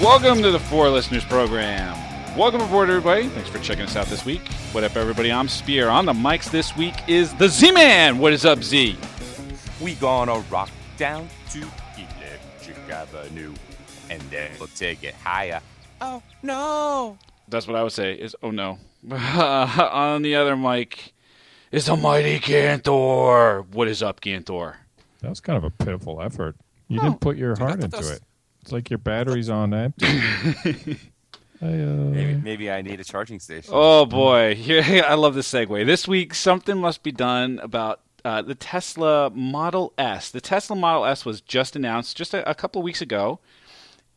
Welcome to the Four Listeners Program. Welcome aboard, everybody. Thanks for checking us out this week. What up, everybody? I'm Spear. On the mics this week is the Z-Man. What is up, Z? We gonna rock down to Electric Avenue, and then we'll take it higher. Oh, no. That's what I would say is, oh, no. On the other mic is the mighty Ganthor. What is up, Ganthor? That was kind of a pitiful effort. You didn't put your heart into it. It's like your battery's on empty. Maybe I need a charging station. Oh, boy. I love this segue. This week, something must be done about the Tesla Model S. The Tesla Model S was just announced just a couple of weeks ago.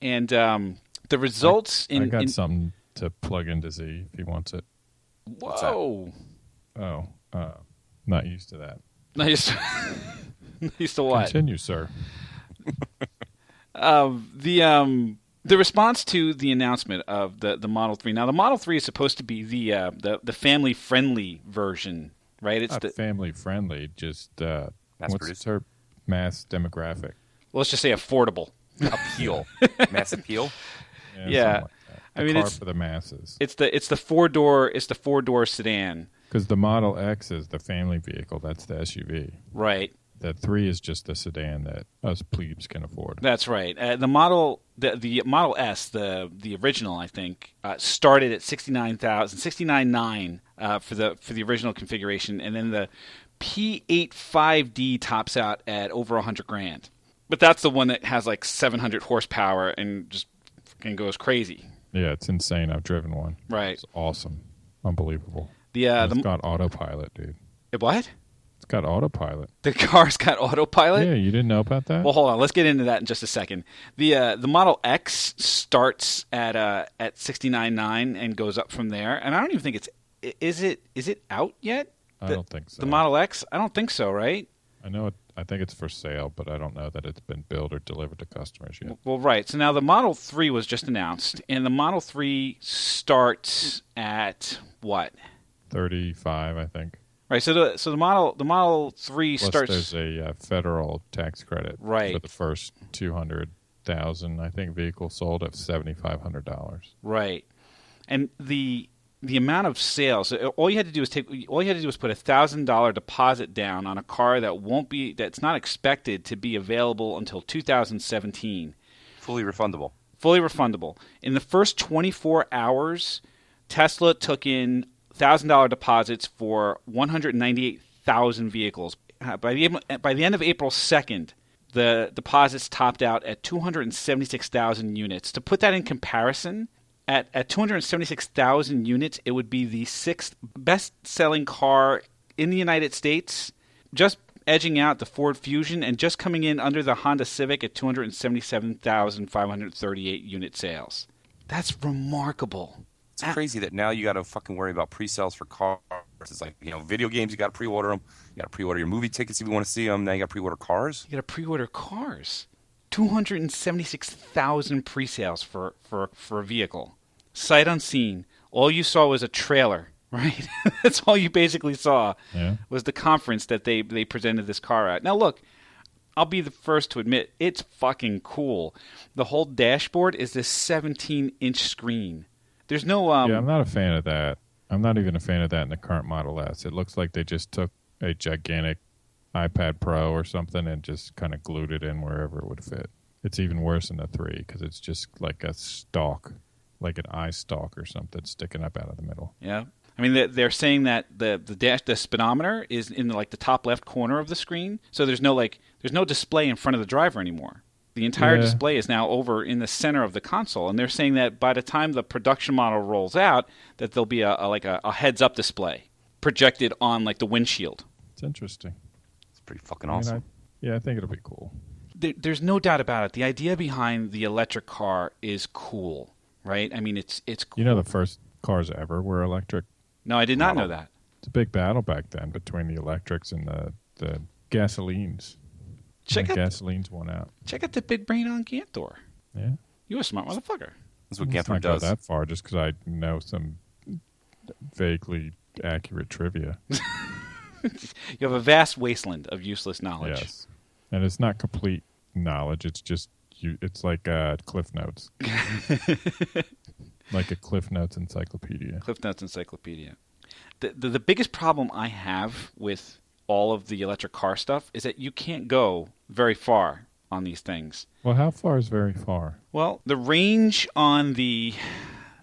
And the results I got something to plug into Z if he wants it. Whoa. Oh, not used to that. Not used to, used to what? Continue, sir. The response to the announcement of the Model 3. Now, the Model 3 is supposed to be the family-friendly version, right? It's not family-friendly, just what's produced. her mass demographic? Well, let's just say affordable. Appeal. Mass appeal? Yeah. Like I mean, it's for the masses. It's the four-door sedan. Because the Model X is the family vehicle. That's the SUV. Right. The 3 is just the sedan that us plebes can afford. That's right. The Model S, the original, I think, started at $69,900 for the original configuration, and then the P8 5D tops out at over $100,000. But that's the one that has like 700 horsepower and just fucking goes crazy. Yeah, it's insane. I've driven one. Right. It's awesome. Unbelievable. It's got autopilot, dude. What? It's got autopilot. The car's got autopilot? Yeah, you didn't know about that? Well, hold on. Let's get into that in just a second. The Model X starts at $69,900 and goes up from there. And I don't even think is it out yet? I don't think so. The Model X? I don't think so, right? I know it. I think it's for sale, but I don't know that it's been built or delivered to customers yet. Well, right. So now the Model 3 was just announced, and the Model 3 starts at what? 35, I think. Right. So the Model 3 Plus starts. There's a federal tax credit right. for the first 200,000, I think, vehicles sold at $7,500. Right. And the amount of sales, all you had to do was put $1,000 deposit down on a car that's not expected to be available until 2017. Fully refundable. Fully refundable. In the first 24 hours, Tesla took in $1,000 deposits for 198,000 vehicles. By the end of April 2nd, the deposits topped out at 276,000 units. To put that in comparison, at 276,000 units, it would be the sixth best-selling car in the United States, just edging out the Ford Fusion and just coming in under the Honda Civic at 277,538 unit sales. That's remarkable. It's crazy that now you got to fucking worry about pre-sales for cars. It's like, video games, you got to pre-order them. You got to pre-order your movie tickets if you want to see them. Now you got to pre-order cars. You got to pre-order cars. 276,000 pre-sales for a vehicle. Sight unseen. All you saw was a trailer, right? That's all you basically saw. Yeah. Was the conference that they presented this car at. Now, look, I'll be the first to admit, it's fucking cool. The whole dashboard is this 17-inch screen. There's no... Yeah, I'm not a fan of that. I'm not even a fan of that in the current Model S. It looks like they just took a gigantic iPad Pro or something and just kind of glued it in wherever it would fit. It's even worse in the 3 because it's just like a stalk, like an eye stalk or something sticking up out of the middle. Yeah. I mean, they're saying that the speedometer is in the top left corner of the screen, so there's no display in front of the driver anymore. The entire display is now over in the center of the console, and they're saying that by the time the production model rolls out, that there'll be a heads-up display projected on the windshield. It's interesting. It's pretty fucking awesome. I think it'll be cool. There's no doubt about it. The idea behind the electric car is cool, right? I mean, it's cool. The first cars ever were electric. No, I did not know that. It's a big battle back then between the electrics and the gasolines. Gasoline's won out. Check out the big brain on Ganthor. Yeah. You're a smart motherfucker. That's what Ganthor Ganthor does. Not go that far just because I know some vaguely accurate trivia. You have a vast wasteland of useless knowledge. Yes. And it's not complete knowledge. It's just it's like Cliff Notes, like a Cliff Notes encyclopedia. Cliff Notes Encyclopedia. The biggest problem I have with all of the electric car stuff is that you can't go very far on these things. Well, how far is very far? Well, the range on the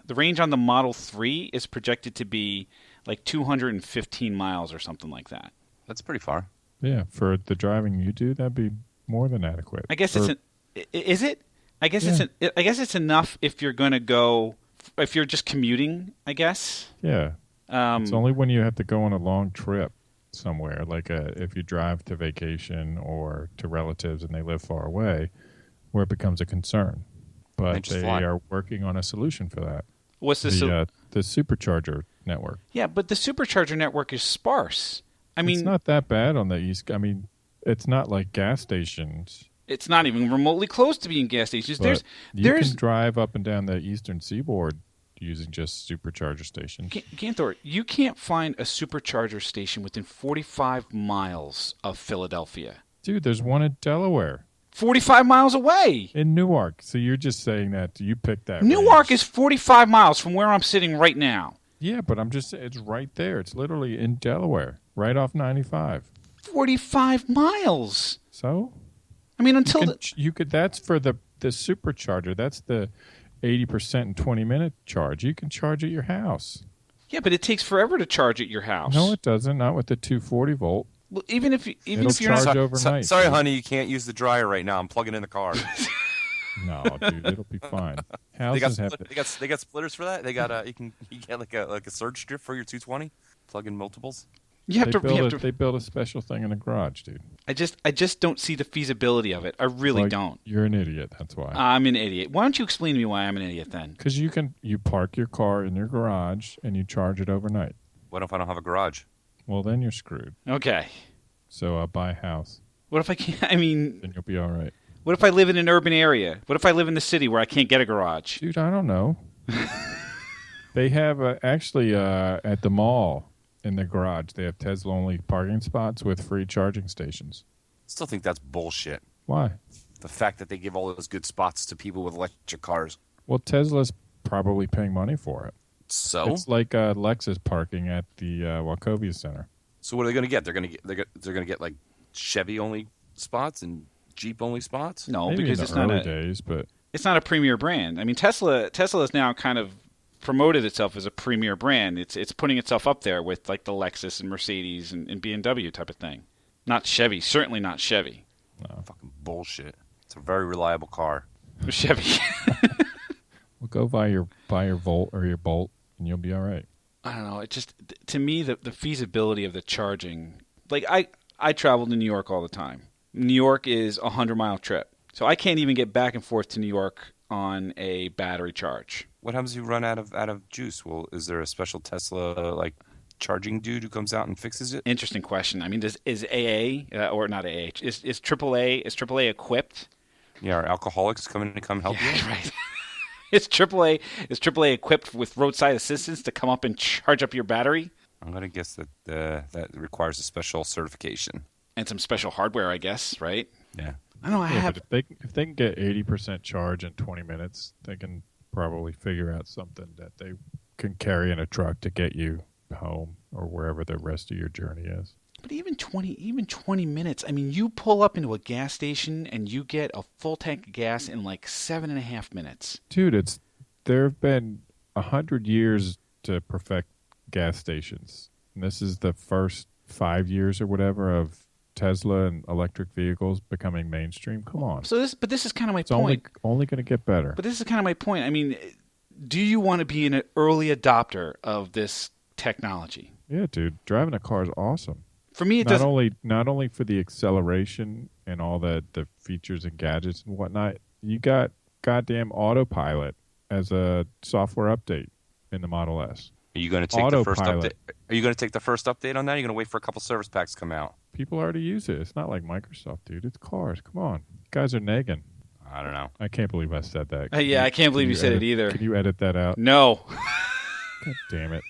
Model 3 is projected to be like 215 miles or something like that. That's pretty far. Yeah, for the driving you do, that'd be more than adequate. I guess is it? I guess it's enough if you're going to go, if you're just commuting, I guess. Yeah. It's only when you have to go on a long trip somewhere, like if you drive to vacation or to relatives and they live far away, where it becomes a concern. But they are working on a solution for that. What's the supercharger network? Yeah, but the supercharger network is sparse. I mean, it's not that bad on the East. I mean, it's not like gas stations. It's not even remotely close to being gas stations. But you can drive up and down the eastern seaboard using just supercharger stations. Ganthor, you can't find a supercharger station within 45 miles of Philadelphia. Dude, there's one in Delaware. 45 miles away. In Newark. So you're just saying that you picked that Newark range. is 45 miles from where I'm sitting right now. Yeah, but I'm just saying it's right there. It's literally in Delaware, right off 95. 45 miles. So? I mean, until you could that's for the supercharger. That's the 80% and 20-minute charge. You can charge at your house. Yeah, but it takes forever to charge at your house. No, it doesn't. Not with the 240 volt. Well, even if you're not overnight. Sorry, honey, you can't use the dryer right now. I'm plugging in the car. No, dude, it'll be fine. They got splitters for that. They got you get like a surge strip for your 220. Plug in multiples. They build a special thing in the garage, dude. I just don't see the feasibility of it. I really don't. You're an idiot. That's why. I'm an idiot. Why don't you explain to me why I'm an idiot then? Because you park your car in your garage and you charge it overnight. What if I don't have a garage? Well, then you're screwed. Okay. So buy a house. What if I can't? I mean, then you'll be all right. What if I live in an urban area? What if I live in the city where I can't get a garage? Dude, I don't know. They have actually at the mall in the garage, they have Tesla-only parking spots with free charging stations. Still think that's bullshit. Why? The fact that they give all those good spots to people with electric cars. Well, Tesla's probably paying money for it. So it's like Lexus parking at the Wachovia Center. So what are they going to get? They're going to get like Chevy-only spots and Jeep-only spots? No, maybe because in the early days, but it's not a premier brand. I mean, Tesla has now kind of promoted itself as a premier brand. It's putting itself up there with like the Lexus and Mercedes and BMW type of thing. Not Chevy. Certainly not Chevy. No. Fucking bullshit. It's a very reliable car. Chevy. Well, go buy your Volt or your Bolt, and you'll be all right. I don't know. It just, to me, the feasibility of the charging. Like I travel to New York all the time. New York is a 100-mile trip, so I can't even get back and forth to New York on a battery charge. What happens if you run out of juice? Well, is there a special Tesla like charging dude who comes out and fixes it? Interesting question. I mean, is AA or not AA? Is AAA equipped? Yeah, are alcoholics coming to come help you? Right. Is AAA equipped with roadside assistance to come up and charge up your battery? I'm gonna guess that that requires a special certification and some special hardware, I guess. Right? Yeah. I don't know. But if they can get 80% charge in 20 minutes, they can probably figure out something that they can carry in a truck to get you home or wherever the rest of your journey is. But even 20 minutes. I mean, you pull up into a gas station and you get a full tank of gas in like 7.5 minutes. Dude, there have been 100 years to perfect gas stations, and this is the first 5 years or whatever of Tesla and electric vehicles becoming mainstream. Come on. So this is kind of my point. It's only going to get better. But this is kind of my point. I mean, do you want to be an early adopter of this technology? Yeah, dude. Driving a car is awesome. For me, it not only for the acceleration and all the features and gadgets and whatnot. You got goddamn autopilot as a software update in the Model S. Are you going to take the first update? Are you going to take the first update on that? Or are you going to wait for a couple service packs to come out? People already use it. It's not like Microsoft, dude. It's cars. Come on. You guys are nagging. I don't know. I can't believe I said that. I can't believe you said it either. Can you edit that out? No. God damn it.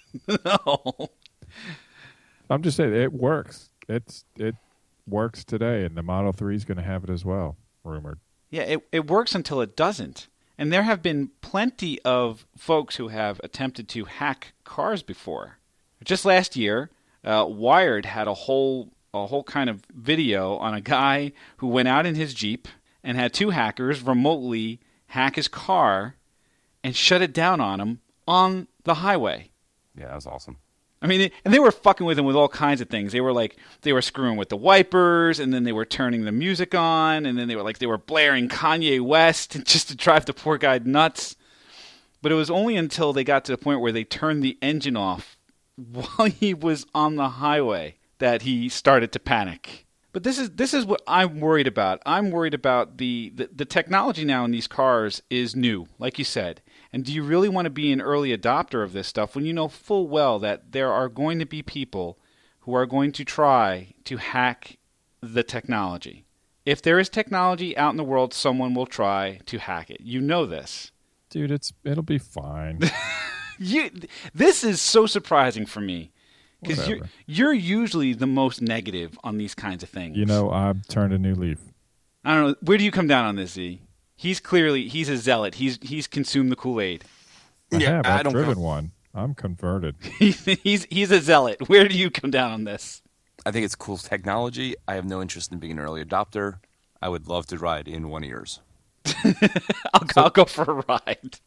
No. I'm just saying it works. It works today, and the Model 3 is going to have it as well, rumored. Yeah, it works until it doesn't. And there have been plenty of folks who have attempted to hack cars before. Just last year, Wired had a whole kind of video on a guy who went out in his Jeep and had two hackers remotely hack his car and shut it down on him on the highway. Yeah, that was awesome. I mean, and they were fucking with him with all kinds of things. They were screwing with the wipers, and then they were turning the music on, and then they were blaring Kanye West just to drive the poor guy nuts. But it was only until they got to the point where they turned the engine off while he was on the highway that he started to panic. But this is what I'm worried about. I'm worried about the technology now in these cars is new, like you said. And do you really want to be an early adopter of this stuff when you know full well that there are going to be people who are going to try to hack the technology? If there is technology out in the world, someone will try to hack it. You know this. Dude, it'll be fine. This is so surprising for me. Because Whatever. you're usually the most negative on these kinds of things. You know, I've turned a new leaf. I don't know. Where do you come down on this, Z? He's a zealot. He's consumed the Kool-Aid. I've driven one. I'm converted. he's a zealot. Where do you come down on this? I think it's cool technology. I have no interest in being an early adopter. I would love to ride in one of yours. I'll go for a ride.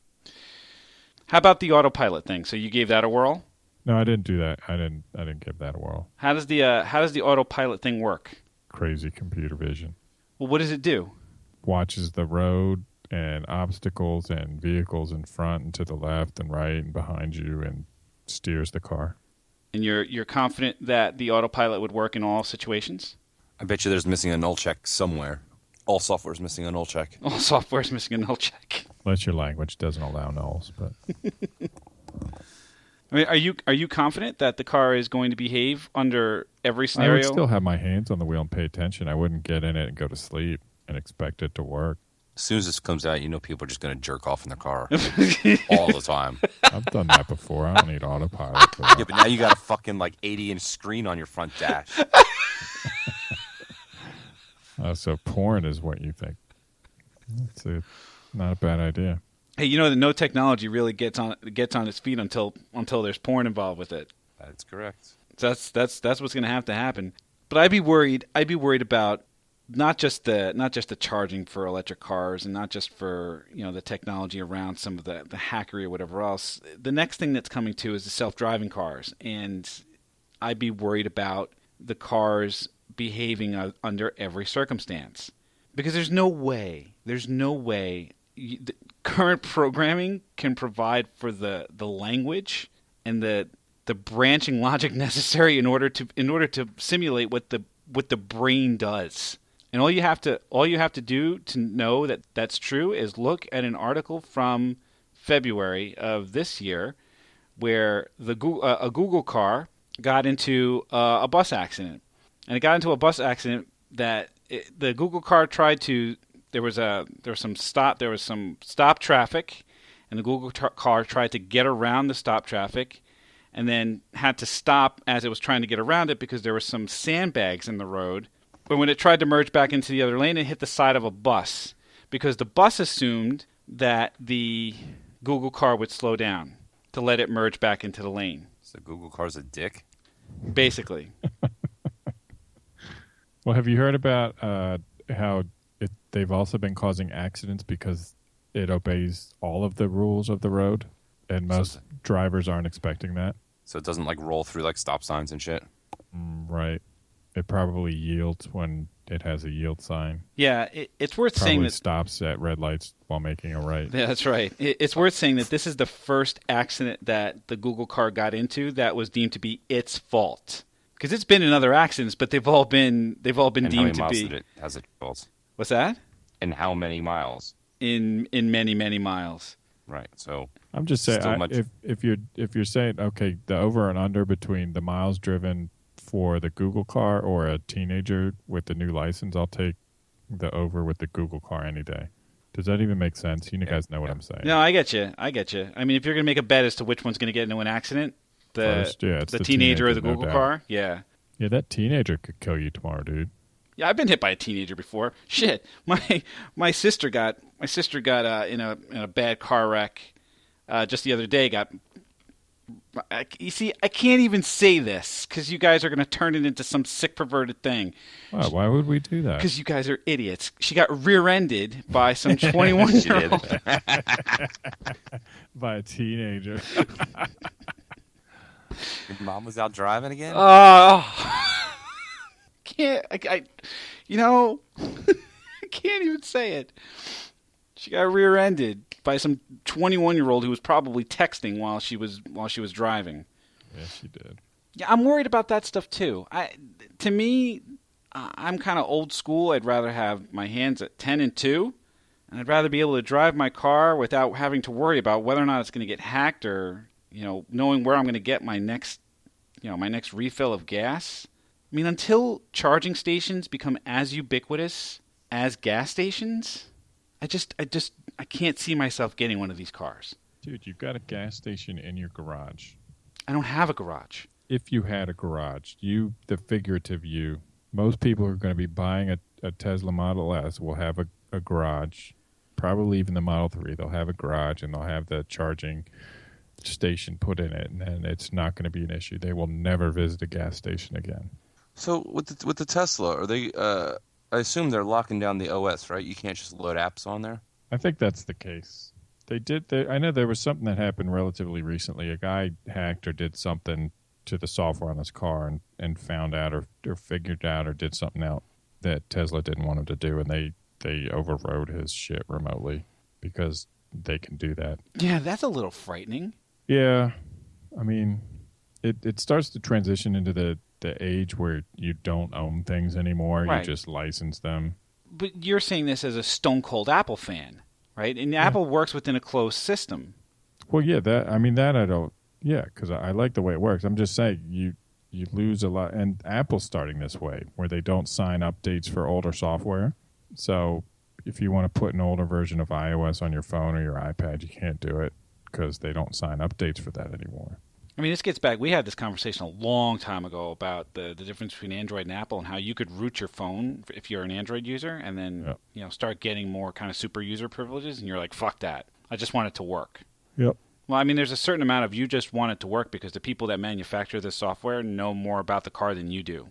How about the autopilot thing? So you gave that a whirl? No, I didn't do that. I didn't give that a whirl. How does the autopilot thing work? Crazy computer vision. Well, what does it do? Watches the road and obstacles and vehicles in front and to the left and right and behind you and steers the car. And you're confident that the autopilot would work in all situations? I bet you there's missing a null check somewhere. All software is missing a null check. All software is missing a null check. Unless your language doesn't allow nulls, but I mean, are you confident that the car is going to behave under every I scenario? would still have my hands on the wheel and pay attention. I wouldn't get in it and go to sleep and expect it to work. As soon as this comes out, you know people are just going to jerk off in their car all the time. I've done that before. I don't need autopilot for that. Yeah, but now you got a fucking 80-inch screen on your front dash. So porn is what you think. That's not a bad idea. Hey, you know that no technology really gets on its feet until there's porn involved with it. That's correct. So that's what's going to have to happen. But I'd be worried about not just the charging for electric cars and not just for the technology around some of the hackery or whatever else. The next thing that's coming too is the self-driving cars, and I'd be worried about the cars behaving under every circumstance, because there's no way the current programming can provide for the language and the branching logic necessary in order to simulate what the brain does. And all you have to do to know that that's true is look at an article from February of this year where a Google car got into a bus accident. And it got into a bus accident that the Google car tried to. There was some stop traffic, and the Google car tried to get around the stop traffic, and then had to stop as it was trying to get around it because there were some sandbags in the road. But when it tried to merge back into the other lane, it hit the side of a bus because the bus assumed that the Google car would slow down to let it merge back into the lane. So Google car's a dick? Basically. Well, have you heard about how they've also been causing accidents because it obeys all of the rules of the road, and most drivers aren't expecting that? So it doesn't roll through stop signs and shit? Right. It probably yields when it has a yield sign. Yeah, it's worth Probably saying that stops at red lights while making a right. Yeah, that's right. It's worth saying that this is the first accident that the Google car got into that was deemed to be its fault. Because it's been in other accidents, but they've all been And deemed how to many miles be. did it has it fault? What's that? And how many miles? In many, many miles. Right. So I'm just saying, Still much- if you're saying, okay, the over and under between the miles driven for the Google car or a teenager with the new license, I'll take the over with the Google car any day. Does that even make sense? You guys know what I'm saying. No, I get you. I mean, if you're going to make a bet as to which one's going to get into an accident, First, yeah, it's the teenager or the no Google doubt. car, yeah. Yeah, that teenager could kill you tomorrow, dude. Yeah, I've been hit by a teenager before. Shit, my sister got in a bad car wreck just the other day. You see, I can't even say this because you guys are going to turn it into some sick, perverted thing. Wow, why would we do that? Because you guys are idiots. She got rear-ended by some 21-year-old. By a teenager. Your mom was out driving again? Can't I I can't even say it. She got rear-ended by some 21-year-old who was probably texting while she was driving. Yes, she did. Yeah, I'm worried about that stuff too. To me, I'm kind of old school. I'd rather have my hands at 10 and 2, and I'd rather be able to drive my car without having to worry about whether or not it's going to get hacked or, knowing where I'm going to get my next refill of gas. I mean, until charging stations become as ubiquitous as gas stations, I can't see myself getting one of these cars. Dude, you've got a gas station in your garage. I don't have a garage. If you had a garage, the figurative you, most people who are going to be buying a Tesla Model S will have a garage. Probably even the Model 3, they'll have a garage and they'll have the charging station put in it, and then it's not going to be an issue. They will never visit a gas station again. So with the Tesla, are they? I assume they're locking down the OS, right? You can't just load apps on there. I think that's the case. I know there was something that happened relatively recently. A guy hacked or did something to the software on his car and found out or figured out or did something out that Tesla didn't want him to do, and they overrode his shit remotely because they can do that. Yeah, that's a little frightening. Yeah. I mean, it starts to transition into the age where you don't own things anymore. Right. You just license them. But you're saying this as a stone cold Apple fan, right? And Apple works within a closed system. Well, yeah, I don't. Yeah, because I like the way it works. I'm just saying you lose a lot, and Apple's starting this way where they don't sign updates for older software. So if you want to put an older version of iOS on your phone or your iPad, you can't do it because they don't sign updates for that anymore. I mean, this gets back. We had this conversation a long time ago about the difference between Android and Apple and how you could root your phone if you're an Android user and then start getting more kind of super user privileges. And you're like, fuck that. I just want it to work. Yep. Well, I mean, there's a certain amount of you just want it to work because the people that manufacture this software know more about the car than you do.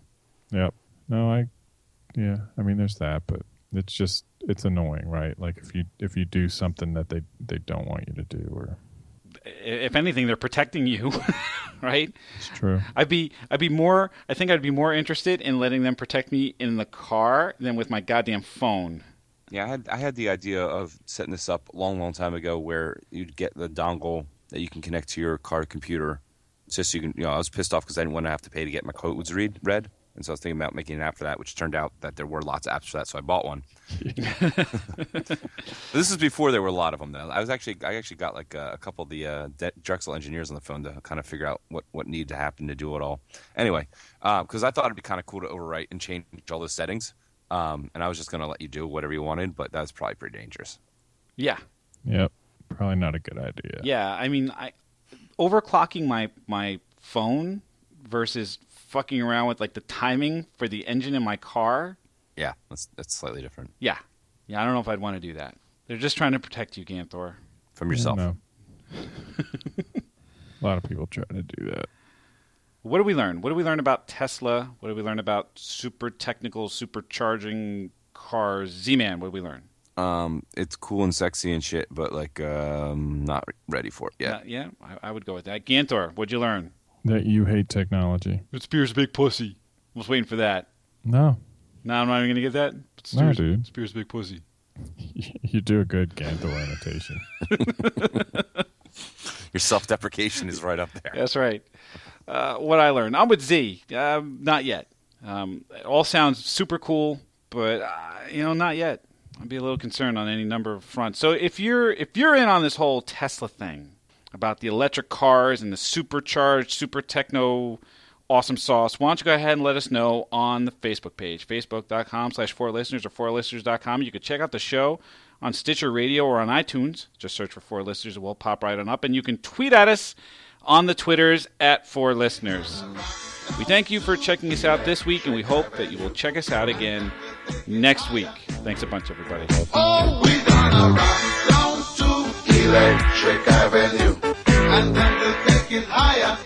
Yep. No, I mean, there's that, but it's annoying, right? Like if you do something that they don't want you to do, or if anything, they're protecting you, right? It's true. I think I'd be more interested in letting them protect me in the car than with my goddamn phone. Yeah, I had the idea of setting this up a long time ago where you'd get the dongle that you can connect to your car computer. It's just you can, I was pissed off because I didn't want to have to pay to get my codes read. And so I was thinking about making an app for that, which turned out that there were lots of apps for that, so I bought one. This is before there were a lot of them, though. I actually got like a couple of the Drexel engineers on the phone to kind of figure out what needed to happen to do it all. Anyway, because I thought it'd be kind of cool to overwrite and change all those settings, and I was just going to let you do whatever you wanted, but that's probably pretty dangerous. Yeah. Yep. Probably not a good idea. Yeah, I mean, overclocking my phone versus fucking around with like the timing for the engine in my car. Yeah, that's slightly different. Yeah, I don't know if I'd want to do that. They're just trying to protect you, Ganthor. From yourself. No. A lot of people try to do that. What do we learn? What do we learn about Tesla? What do we learn about super technical, supercharging cars? Z-Man, what do we learn? It's cool and sexy and shit, but like not ready for it yet. Yeah, I would go with that. Ganthor, what'd you learn? That you hate technology. But Spears' big pussy. I was waiting for that. No. No, I'm not even going to get that? No, dude. Spears' big pussy. You do a good Ganthor annotation. Your self-deprecation is right up there. That's right. What I learned. I'm with Z. Not yet. It all sounds super cool, but, not yet. I'd be a little concerned on any number of fronts. So if you're in on this whole Tesla thing, about the electric cars and the supercharged, super techno awesome sauce, why don't you go ahead and let us know on the Facebook page, facebook.com/4listeners or 4listeners.com. You can check out the show on Stitcher Radio or on iTunes. Just search for 4Listeners and we'll pop right on up. And you can tweet at us on the Twitters at 4Listeners. We thank you for checking us out this week, and we hope that you will check us out again next week. Thanks a bunch, everybody. Oh, we gonna rock down to Electric Avenue, and then we'll take it higher.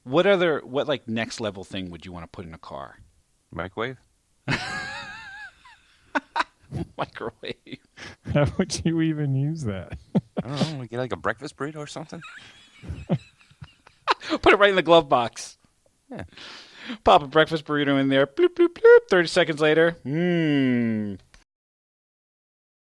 What like next level thing would you want to put in a car? Microwave? Microwave. How would you even use that? I don't know. Get like a breakfast burrito or something? Put it right in the glove box. Yeah. Pop a breakfast burrito in there. Bloop, bloop, bloop. 30 seconds later. Mmm.